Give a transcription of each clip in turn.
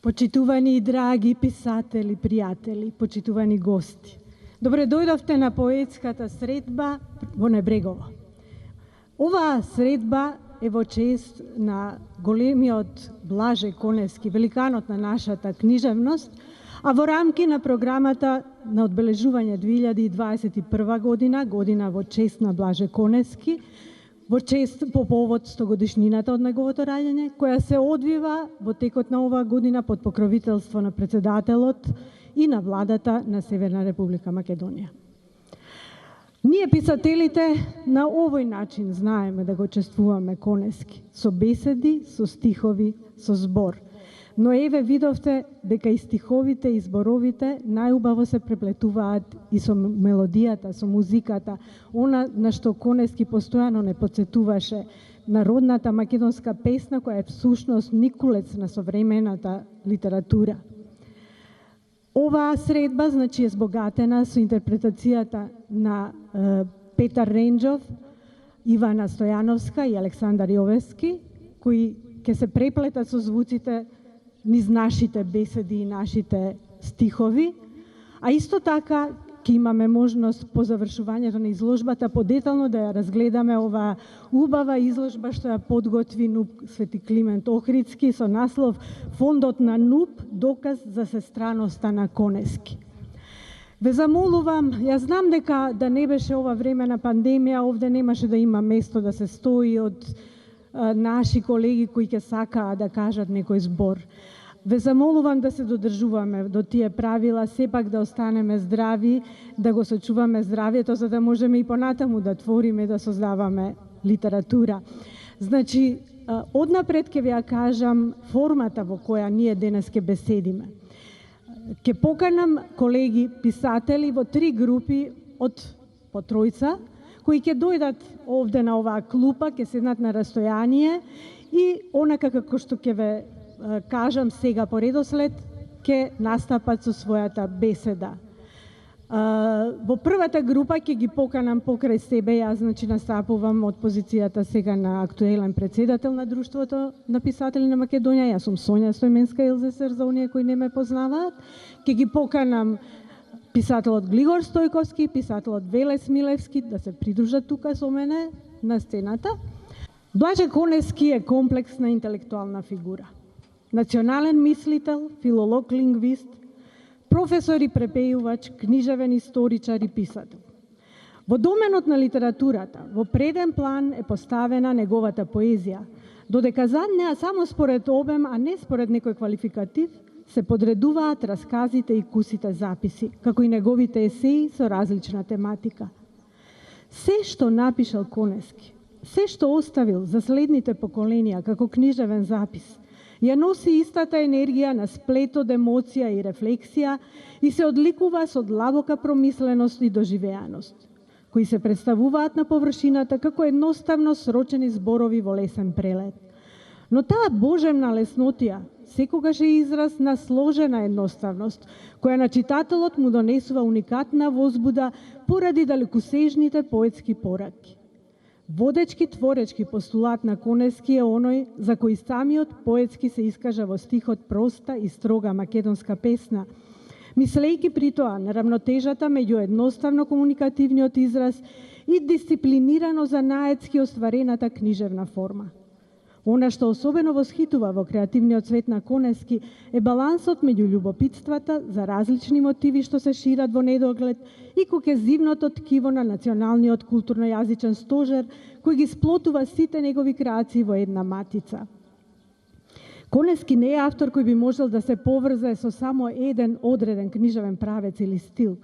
Почитувани и драги писатели, пријатели, почитувани гости. Добре дојдовте на поетската средба во Небрегово. Оваа средба е во чест на големиот Блаже Коневски, великанот на нашата книжевност, а во рамки на програмата на одбележување 2021 година, година во чест на Блаже Коневски, во чест по повод 100-годишнината од неговото раѓање, која се одвива во текот на оваа година под покровителство на председателот и на владата на Северна Република Македонија. Ние писателите на овој начин знаеме да го чествуваме Коневски, со беседи, со стихови, со збор. Но еве видовте дека и стиховите и зборовите најубаво се преплетуваат и со мелодијата, со музиката, она на што Коневски постојано не потсетуваше, народната македонска песна која е всушност никулец на современата литература. Оваа средба, значи, е збогатена со интерпретацијата на Петар Ренџов, Ивана Стојановска и Александар Јовевски, кои ќе се преплетат со звуците низ нашите беседи и нашите стихови, а исто така ќе имаме можност по завршувањето на изложбата подетално да ја разгледаме оваа убава изложба што ја подготви НУП Свети Климент Охридски со наслов Фондот на НУП доказ за сестраноста на Коневски. Ве замолувам, јас знам дека да не беше ова време на пандемија, овде немаше да има место да се стои од наши колеги кои ќе сакаат да кажат некој збор. Ве замолувам да се додржуваме до тие правила, сепак да останеме здрави, да го сочуваме здравието, за да можеме и понатаму да твориме, да создаваме литература. Значи, однапред ќе ви ја кажам формата во која ние денес ќе беседиме. Ќе поканам колеги писатели во 3 групи од по тројца, кои ќе дојдат овде на оваа клупа, ќе седнат на растојание и онака како што ќе ве кажам сега по редослед, ќе настапат со својата беседа. Во првата група ќе ги поканам покрај себе, јас значи настапувам од позицијата сега на актуелен председател на Друштвото на писатели на Македонија, јас сум Сонја Стојменска Илзесер за оние кои не ме познаваат. Ќе ги поканам писателот Глигор Стојковски, писателот Веле Смилевски да се придружат тука со мене на сцената. Блаже Коневски е комплексна интелектуална фигура. Национален мислител, филолог-лингвист, професор и препејувач, книжевен историчар и писател. Во доменот на литературата, во преден план е поставена неговата поезија, додека зад неа само според обем, а не според некој квалификатив, се подредуваат расказите и кусите записи, како и неговите есеи со различна тематика. Се што напишал Коневски, се што оставил за следните поколенија како книжевен запис, ја носи истата енергија на сплет од емоција и рефлексија и се одликува со длабока промисленост и доживеаност, кои се представуваат на површината како едноставно срочени зборови во лесен прелет. Но таа божемна леснотија секогаш е израз на сложена едноставност, која на читателот му донесува уникатна возбуда поради далекосежните поетски пораки. Водечки творечки постулат на Коневски е оној за кој самиот поетски се искажа во стихот проста и строга македонска песна, мислејќи при тоа на равнотежата меѓу едноставно комуникативниот израз и дисциплинирано занаетски остварената книжевна форма. Она што особено восхитува во креативниот свет на Коневски е балансот меѓу љубопитствата за различни мотиви што се шират во недоглед и кокезивното ткиво на националниот културно-јазичен стожер кој ги сплотува сите негови креации во една матица. Коневски не е автор кој би можел да се поврзе со само еден одреден книжевен правец или стил.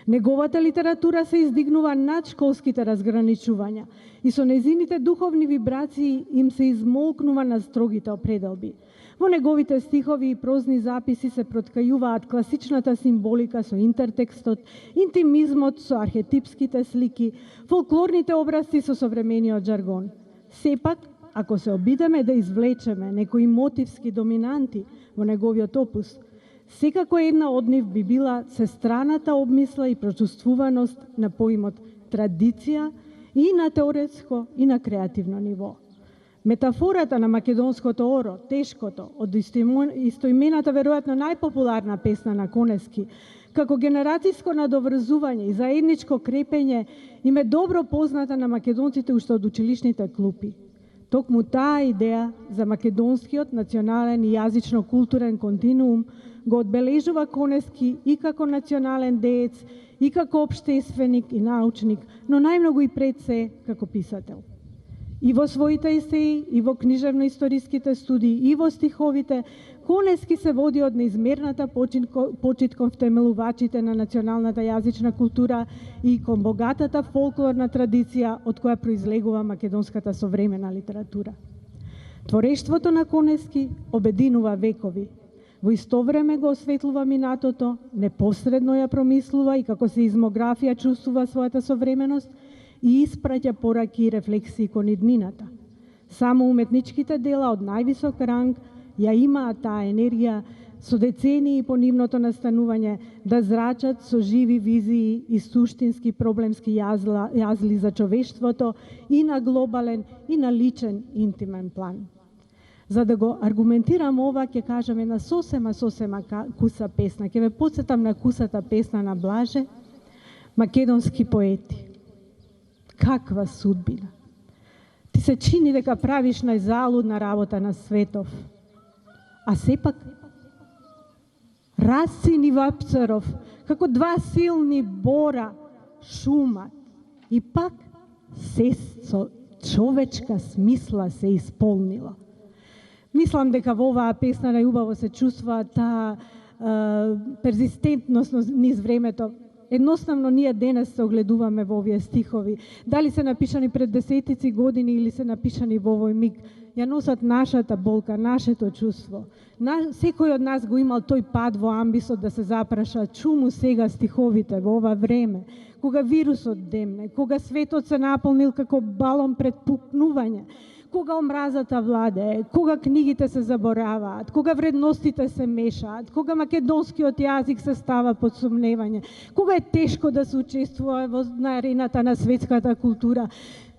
Неговата литература се издигнува над школските разграничувања и со незините духовни вибрации им се измолкнува на строгите определби. Во неговите стихови и прозни записи се проткајуваат класичната символика со интертекстот, интимизмот со архетипските слики, фолклорните образци со современиот жаргон. Сепак, ако се обидеме да извлечеме некои мотивски доминанти во неговиот опус, секако една од нив би била сестраната обмисла и прочувствуваност на поимот традиција и на теоретско и на креативно ниво. Метафората на македонското оро, тешкото, од истоимената веројатно најпопуларна песна на Конески, како генерацијско надоврзување и заедничко крепење, им е добро позната на македонците уште од училишните клупи. Токму таа идеја за македонскиот национален и јазично-културен континуум го одбележува Конески и како национален деец, и како општественик и научник, но најмногу и пред се како писател. И во своите есеи, и во книжевно-историските студии, и во стиховите, Конески се води од неизмерната почит кон втемелувачите на националната јазична култура и кон богатата фолклорна традиција од која произлегува македонската современа литература. Творештвото на Конески обединува векови. Во исто време го осветлува минатото, непосредно ја промислува и како сеизмографија чувствува својата современост и испраќа пораки и рефлексии кон иднината. Само уметничките дела од највисок ранг ја имаат таа енергија со децении по нивното настанување да зрачат со живи визии и суштински проблемски јазли за човештвото и на глобален и на личен интимен план. За да го аргументирам ова, ќе кажам една сосема куса песна. Ќе ве потсетам на кусата песна на Блаже, македонски поети. Каква судбина! Ти се чини дека правиш најзалудна работа на светов, а сепак Расин и Вапцаров, како два силни бора, шумат. И пак се со човечка смисла се исполнила. Мислам дека во оваа песна најубаво се чувствува таа перзистентност низ времето. Едноставно ние денес се огледуваме во овие стихови. Дали се напишани пред десетици години или се напишани во овој миг, ја носат нашата болка, нашето чувство. Секој од нас го имал тој пад во амбисот да се запраша чуму сега стиховите во ова време, кога вирусот демне, кога светот се наполнил како балон пред пукнување, кога омразата владее, кога книгите се забораваат, кога вредностите се мешаат, кога македонскиот јазик се става под сомневање, кога е тешко да се учествува на арената на светската култура,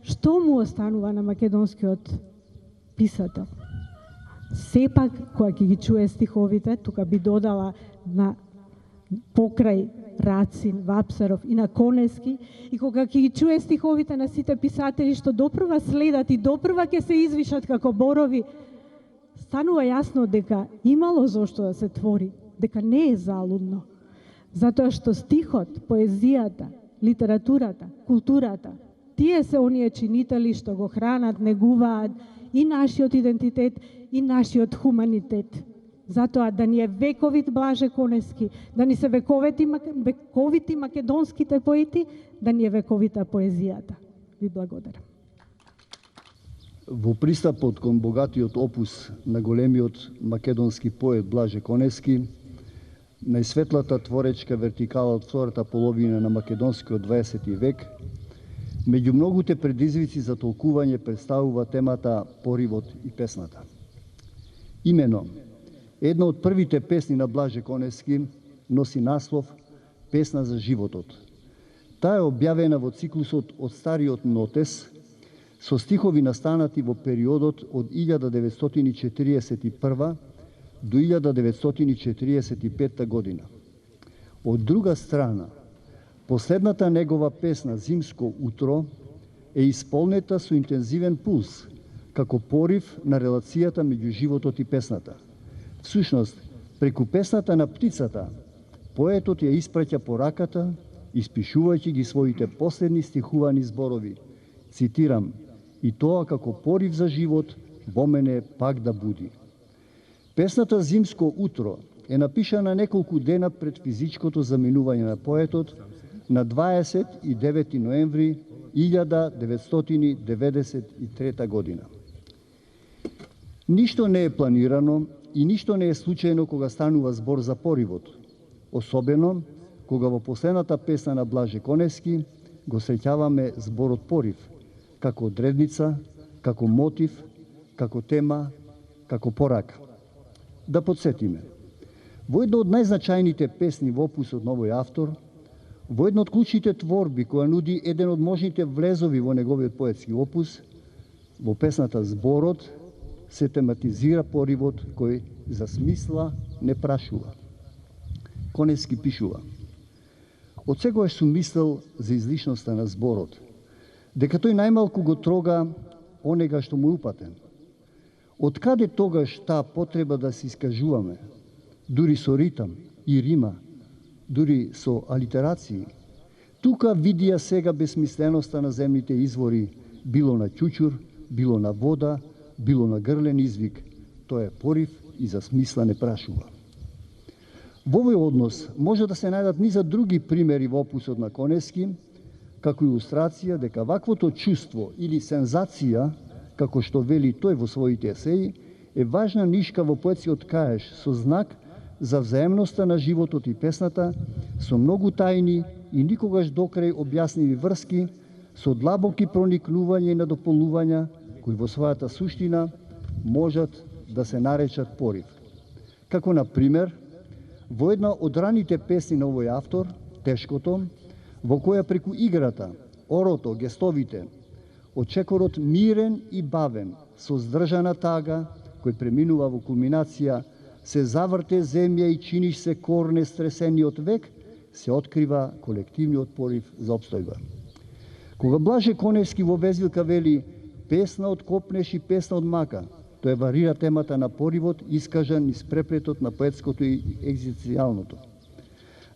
што му останува на македонскиот писател? Сепак, кога ќе ги чуе стиховите, тука би додала на покрај Рацин, Вапцаров и на Конески, и кога ќе ги чуе стиховите на сите писатели што допрва следат и допрва ќе се извишат како борови, станува јасно дека имало зошто да се твори, дека не е залудно. Затоа што стихот, поезијата, литературата, културата, тие се оние чинители што го хранат, негуваат и нашиот идентитет, и нашиот хуманитет. Затоа да ни е вековит Блаже Конески, да ни се вековити македонските поети, да ни е вековита поезијата. Ви благодарам. Во пристапот кон богатиот опус на големиот македонски поет Блаже Конески, најсветлата творечка вертикала од втората половина на македонскиот 20 век, меѓу многуте предизвици за толкување представува темата поривот и песната. Имено, една од првите песни на Блаже Конески носи наслов Песна за животот. Таа е објавена во циклусот од Стариот нотес со стихови настанати во периодот од 1941 до 1945 година. Од друга страна, последната негова песна Зимско утро е исполнета со интензивен пулс, како порив на релацијата меѓу животот и песната. Всушност, преку песната на птицата, поетот ја испраќа пораката, испишувајќи ги своите последни стихувани зборови. Цитирам: "И тоа како порив за живот во мене пак да буди." Песната Зимско утро е напишана неколку дена пред физичкото заминување на поетот на 29 ноември 1993 година. Ништо не е планирано и ништо не е случајно кога станува збор за поривот, особено кога во последната песна на Блаже Конески го среќаваме зборот порив, како одредница, како мотив, како тема, како порака. Да подсетиме, во една од најзначајните песни во опусот на овој автор, во една од клучните творби која нуди еден од можните влезови во неговиот поетски опус, Во песната Зборот се тематизира поривот кој за смисла не прашува. Конески пишува: Од секогаш сум мислел за излишноста на зборот, дека тој најмалку го трога онега што му е упатен. Од каде тогаш таа потреба да се искажуваме, дури со ритам и рима, дури со алитерации? Тука видија сега безсмисленоста на земните извори, било на ќуќур, било на вода, било на грлен извик. Тој е порив и за смисла не прашува. Во овој однос може да се најдат низа други примери во опусот на Конески, како илустрација дека ваквото чувство или сензација, како што вели тој во своите есеи, е важна нишка во поетскиот каеш со знак за взаемноста на животот и песната, со многу тајни и никогаш докрај објасними врски, со длабоки проникнувања и надополнувања, кои во својата суштина можат да се наречат порив. Како, на пример, во една од раните песни на овој автор, Тешкото, во која преку играта, орото, гестовите, очекорот мирен и бавен, со здржана тага, кој преминува во кулминација, се заврте земја и чиниш се корне стресениот век, се открива колективниот порив за опстојба. Кога Блаже Коневски во Везилка вели песна од копнеш и песна од мака, тој варира темата на поривот, искажан низ преплетот на поетското и екзистенцијалното.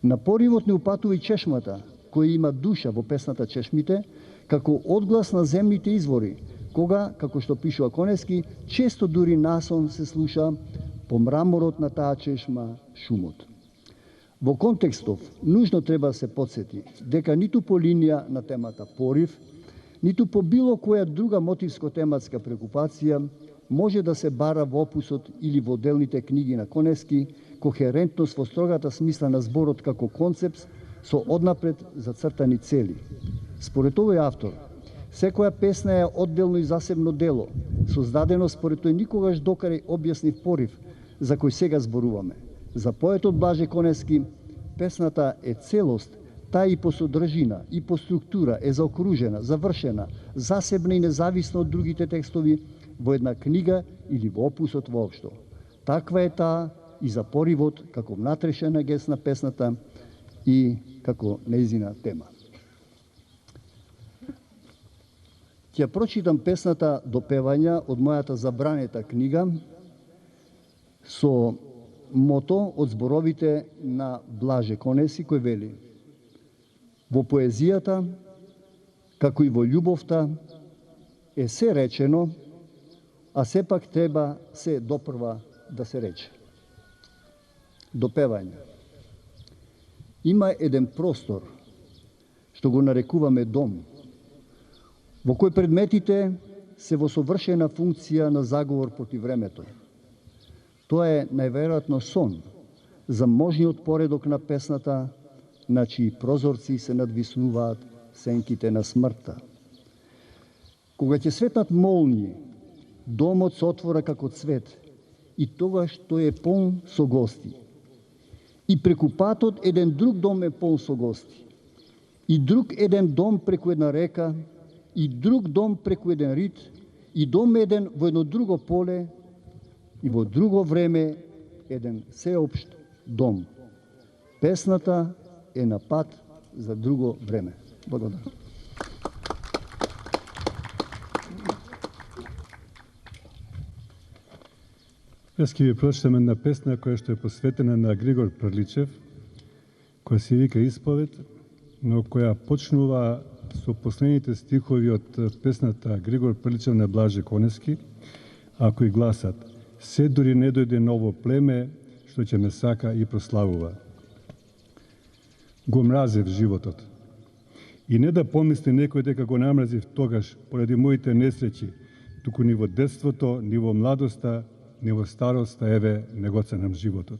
На поривот не упатува и чешмата, која има душа во песната Чешмите, како одглас на земните извори, кога, како што пишува Коневски, често дури насон се слуша по мраморот на таа чешма шумот. Во контекстов, нужно треба да се подсети дека ниту по линија на темата порив, ниту по било која друга мотивско-тематска прекупација може да се бара во опусот или во делните книги на Коневски кохерентност во строгата смисла на зборот како концепт со однапред зацртани цели. Според овој автор, секоја песна е одделно и засебно дело, создадено според тој никогаш докарај објаснив порив за кој сега зборуваме. За поетот Блаже Коневски, песната е целост, таа и по содржина, и по структура е заокружена, завршена, засебна и независна од другите текстови во една книга или во опусот воопшто. Таква е таа и за поривот како внатрешен агент на песната и како нејзина тема. Ќе прочитам песната Допевања од мојата забранета книга со мото од зборовите на Блаже Коневски, кој вели: Во поезијата, како и во љубовта, е се речено, а сепак треба се допрва да се рече. Допевање. Има еден простор, што го нарекуваме дом, во кој предметите се во совршена функција на заговор против времето. Тоа е најверојатно сон за можниот поредок на песната, на чии прозорци се надвиснуваат сенките на смртта. Кога ќе светнат молњи, домот се отвора како цвет и тогаш тој е полн со гости. И преку патот еден друг дом е полн со гости. И друг еден дом преку една река, и друг дом преку еден рит, и дом еден во едно друго поле, и во друго време еден сеопшт дом. Песната е на пат за друго време. Благодарам. Јас ќе ви прочитам една песна која што е посветена на Григор Прличев, која се вика Исповед, но која почнува со последните стихови од песната Григор Прличев на Блаже Коневски, а кои гласат: Се дури не дојде ново племе, што ќе ме сака и прославува. Го мразев животот. И не да помисли некој дека го намразив тогаш поради моите несреќи, туку ни во детството, ни во младоста, ни во староста, еве, не го ценам животот.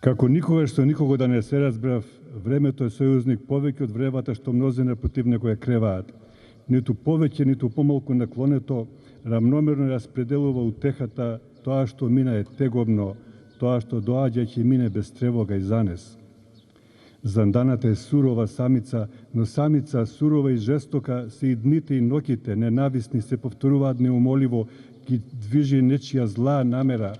Како никогаш со никого да не се разбрав, времето е сојузник повеќе од вревата што мнозина против него ја креваат. Ниту повеќе, ниту помалку наклонето, рамномерно распределува утехата, тоа што мина е тегобно, тоа што доаѓа ќе мине без тревога и занес. Занданата е сурова самица, но самица сурова и жестока се и дните и ноќите, ненависни се повторуваат неумоливо, ги движи нечија зла намера.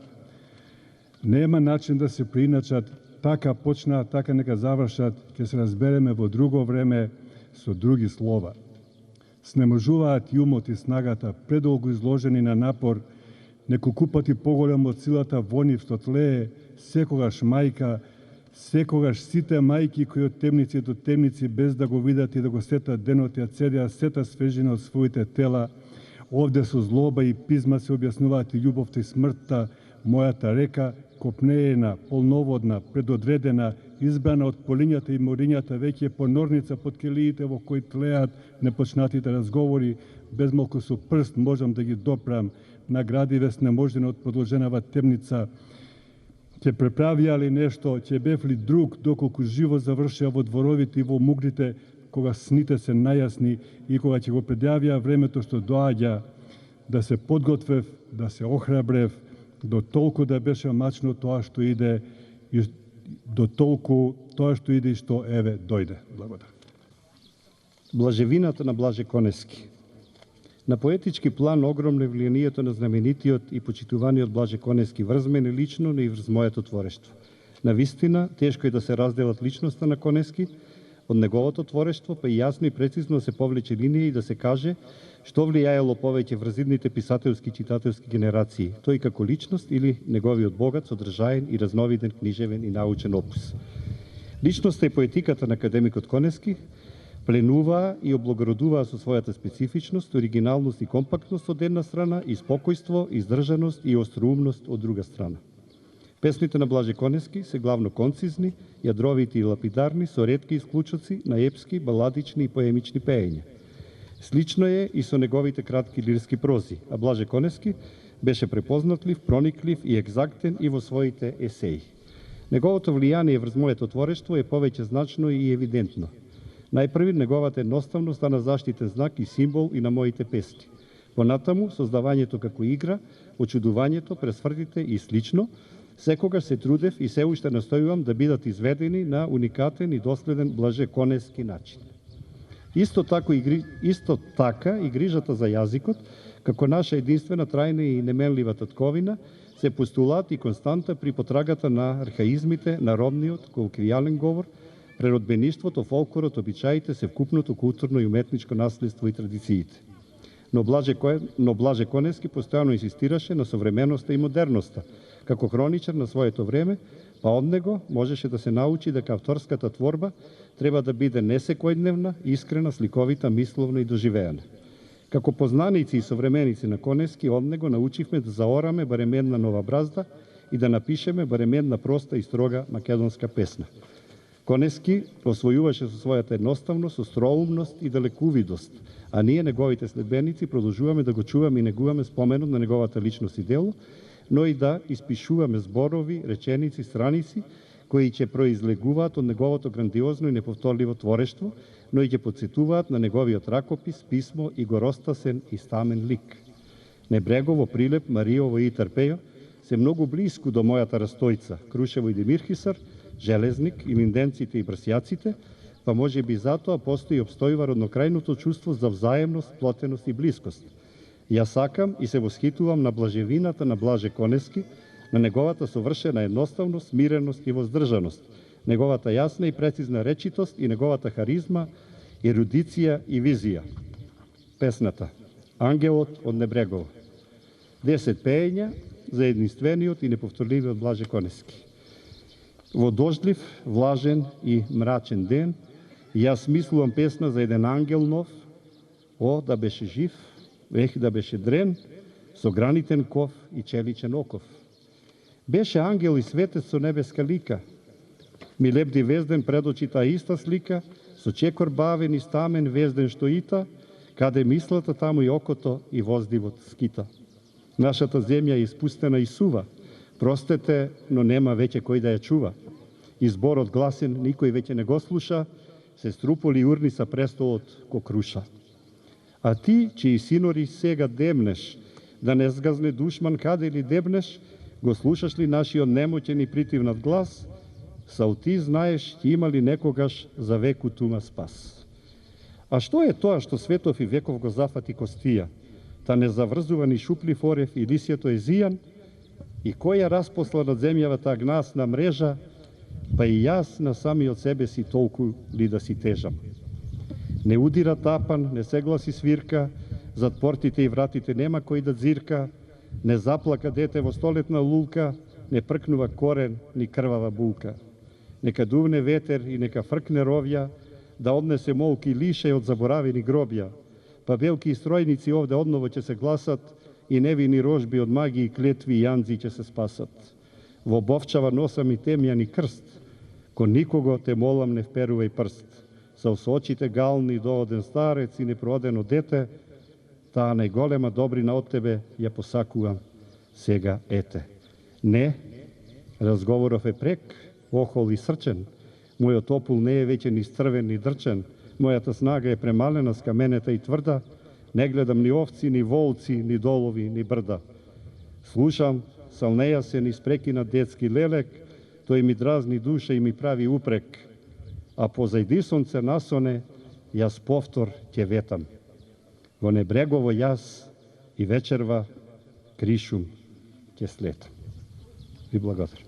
Нема начин да се прииначат, така почнаат, така нека завршат, ќе се разбереме во друго време со други слова. Снеможуваат и умот и снагата, предолго изложени на напор, неколку пати поголем од силата во нив што тлее, секогаш мајка, секогаш сите мајки кои од темници до темници без да го видат и да го сетат денот ја цедеа сета свежина од своите тела. Овде со злоба и пизма се објаснуваат и љубовта и смртта, мојата река, копнеена, полноводна, предодредена, избрана од полињата и морињата, веќе понорница под келиите во кои тлеат непочнатите разговори, без малку со прст можам да ги допрам, наградиве снемождена од продолженава темница. Ќе преправија ли нешто, ќе бев ли друг, доколку живо завршија во дворовите и во мугрите, кога сните се најасни и кога ќе го предјавија времето што доаѓа, да се подготвев, да се охрабрев, до толку да беше мачно тоа што иде и до толку тоа што иде и што еве дојде. Благодарам. Блажевината на Блаже Конески. На поетички план огромно е влијанието на знаменитиот и почитуваниот Блаже Конески врз мене лично, но и врз моето творештво. Навистина, тешко е да се разделат личноста на Конески од неговото творештво, па и јасно и прецизно се повлече линија и да се каже што влијаело повеќе врз идните писателски и читателски генерации, тој како личност или неговиот богат, содржаен и разновиден книжевен и научен опус. Личноста и поетиката на академикот Конески пленуваа и облагородуваа со својата специфичност, оригиналност и компактност од една страна и спокојство, издржаност и остроумност од друга страна. Песните на Блаже Конески се главно концизни, јадровити и лапидарни, со ретки исклучоци на епски, баладични и поемични пеења. Слично е и со неговите кратки лирски прози, а Блаже Конески беше препознатлив, прониклив и екзактен и во своите есеи. Неговото влијание врз моето творештво е повеќе значно и евидентно. Најпрви, неговата едноставност стана заштитен знак и символ и на моите песни. Понатаму, создавањето како игра, очудувањето, пресвртите и слично, секогаш се трудев и се уште настојувам да бидат изведени на уникатен и доследен Блаже Конески начин. Исто така и грижата за јазикот, како наша единствена, трајна и неменлива татковина, се постулат и константа при потрагата на архаизмите, народниот, колоквијален говор, преродбеништвото, фолклорот, обичаите, севкупното културно и уметничко наследство и традициите. Но Блаже Конески постојано инсистираше на современоста и модерноста. Како хроничар на своето време, па од него можеше да се научи дека авторската творба треба да биде несекојдневна, искрена, сликовита, мисловна и доживеана. Како познаници и современици на Конески, од него научивме да заораме барем една нова бразда и да напишеме барем една проста и строга македонска песна. Конески освојуваше со својата едноставност, остроумност и далекувидост, а ние, неговите следбеници, продолжуваме да го чуваме и негуваме споменот на неговата личност и дело, но и да испишуваме зборови, реченици, страници, кои ќе произлегуваат од неговото грандиозно и неповторливо творештво, но и ќе подсетуваат на неговиот ракопис, писмо и горостасен и стамен лик. Небрегово, Прилеп, Мариово и Тарпејо се многу блиску до мојата растојца, Крушево и Демирхисар, Железник, и Линденците и Брсјаците, па може би затоа постои и обстојува роднокрајното чувство за взаемност, плотеност и блискост. Јас сакам и се восхитувам на блажевината на Блаже Конески, на неговата совршена едноставност, смиреност и воздржаност, неговата јасна и прецизна речитост и неговата харизма, ерудиција и визија. Песната Ангелот од Небрегово. 10 пеења за единствениот и неповторливиот Блаже Конески. Во дождлив, влажен и мрачен ден, јас мислувам песна за еден ангел нов, о, да беше жив, да беше дрен, со гранитен ков и челичен оков. Беше ангел и светец со небеска лика, ми лебди везден пред очита иста слика, со чекор бавен и стамен везден што ита, каде мислата таму и окото и воздивот скита. Нашата земја е испустена и сува, простете, но нема веќе кој да ја чува. Изборот гласен никој веќе не го слуша, се струполи урни са престолот ко круша. А ти, чии синори сега демнеш, да не сгазне душман каде ли дебнеш, го слушаш ли нашиот немоќен и притивнат глас, Сау ти знаеш, ќе има ли некогаш за веку тума спас. А што е тоа што Светов и Веков го зафати Костија? Та незаврзувани шуплив орев и лисјето езијан? И кој ја распосла над земјавата гнасна мрежа, па и јас на самиот себе си толку ли да си тежам? Не удира тапан, не се гласи свирка, зад портите и вратите нема кој да дзирка, не заплака дете во столетна лулка, не пркнува корен, ни крвава булка. Нека дувне ветер и нека фркне ровја, да однесе молки лише од заборавени гробја, па белки и стројници овде одново ќе се гласат и невини рожби од магии и клетви и јанзи ќе се спасат. Во бовчава носам и темјани крст, кон никого те молам не вперувај прст. Со очите гални дооден старец и непроодено дете, таа најголема добрина од тебе ја посакувам сега ете. Не, разговоров е прек, охол и срчен, мојот опул не е веќе ни стрвен ни дрчен, мојата снага е премалена, скаменета и тврда, не гледам ни овци, ни волци, ни долови, ни брда. Слушам, сал неја се ни спрекина детски лелек, тој ми дразни душа и ми прави упрек, а позајди сонце насоне, јас повтор ќе ветам. Во небрегово јас и вечерва кришум ќе слетам. Ви благодарам.